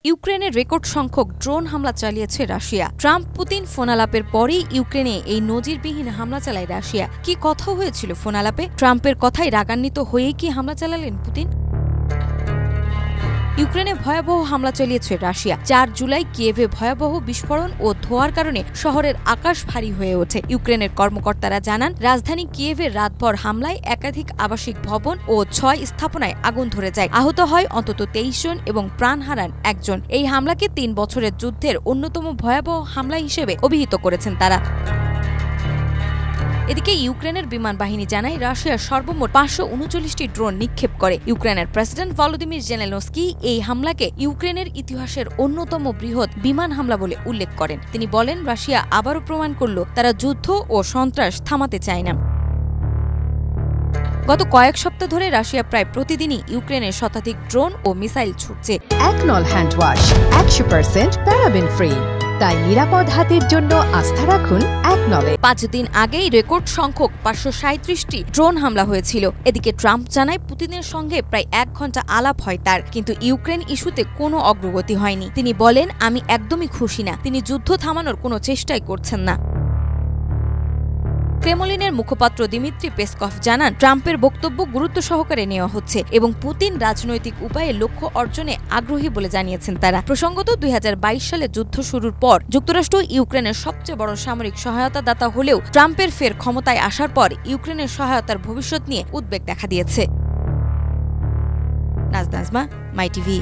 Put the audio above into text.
ইউক্রেনে রেকর্ড সংখ্যক ড্রোন হামলা চালিয়েছে রাশিয়া। ট্রাম্প পুতিন ফোনালাপের পরেই ইউক্রেনে এই নজিরবিহীন হামলা চালায় রাশিয়া। কি কথা হয়েছিল ফোনালাপে? ট্রাম্পের কথায় রাগান্বিত হয়েই কি হামলা চালালেন পুতিন? ইউক্রেনে ভয়াবহ হামলা চালিয়েছে রাশিয়া। ৪ জুলাই কিয়েভে ভয়াবহ বিস্ফোরণ ও ধোঁয়ার কারণে শহরের আকাশ ভারী হয়ে ওঠে। ইউক্রেনের কর্মকর্তারা জানান, রাজধানী কিয়েভের রাতভর হামলায় একাধিক আবাসিক ভবন ও ৬ স্থাপনায় আগুন ধরে যায়। আহত হয় অন্তত ২৩ জন এবং প্রাণ হারান একজন। এই হামলাকে ৩ বছরের যুদ্ধের অন্যতম ভয়াবহ হামলা হিসেবে অভিহিত করেছেন তারা। এদিকে ইউক্রেনের বিমান বাহিনী জানায়, রাশিয়া সর্বমোট ৫৩৯টি ড্রোন নিক্ষেপ করে। ইউক্রেনের প্রেসিডেন্ট ভলোদিমির জেলেনস্কি এই হামলাকে ইউক্রেনের ইতিহাসের অন্যতম বৃহৎ বিমান হামলা বলে উল্লেখ করেন। তিনি বলেন, রাশিয়া আবারও প্রমাণ করল তারা যুদ্ধ ও সন্ত্রাস থামাতে চায় না। গত কয়েক সপ্তাহ ধরে রাশিয়া প্রায় প্রতিদিনই ইউক্রেনের শতাধিক ড্রোন ও মিসাইল ছুটছে। একনল হ্যান্ড ওয়াশ ১০০% প্যারাবেন ফ্রি, তাই নিরাপদ হাতের জন্য আস্থা রাখুন একনলে। ৫ দিন আগেই রেকর্ড সংখ্যক ৫৩৭টি ড্রোন হামলা হয়েছিল। এদিকে ট্রাম্প জানায়, পুতিনের সঙ্গে প্রায় ১ ঘণ্টা আলাপ হয় তার, কিন্তু ইউক্রেন ইস্যুতে কোনো অগ্রগতি হয়নি। তিনি বলেন, আমি একদমই খুশি না। তিনি যুদ্ধ থামানোর কোনো চেষ্টাই করছেন না। ক্রেমলিনের মুখপাত্র দিমিত্রি পেসকভ জানান, ট্রাম্পের বক্তব্য গুরুত্ব সহকারে নেওয়া হচ্ছে এবং পুতিন রাজনৈতিক উপায়ে লক্ষ্য অর্জনে আগ্রহী বলে জানিয়েছেন তারা। প্রসঙ্গত, ২০২২ সালে যুদ্ধ শুরুর পর যুক্তরাষ্ট্র ইউক্রেনের সবচেয়ে বড় সামরিক সহায়তাদাতা হলেও ট্রাম্পের ফের ক্ষমতায় আসার পর ইউক্রেনের সহায়তার ভবিষ্যৎ নিয়ে উদ্বেগ দেখা দিয়েছে। নাজমা, মাই টিভি।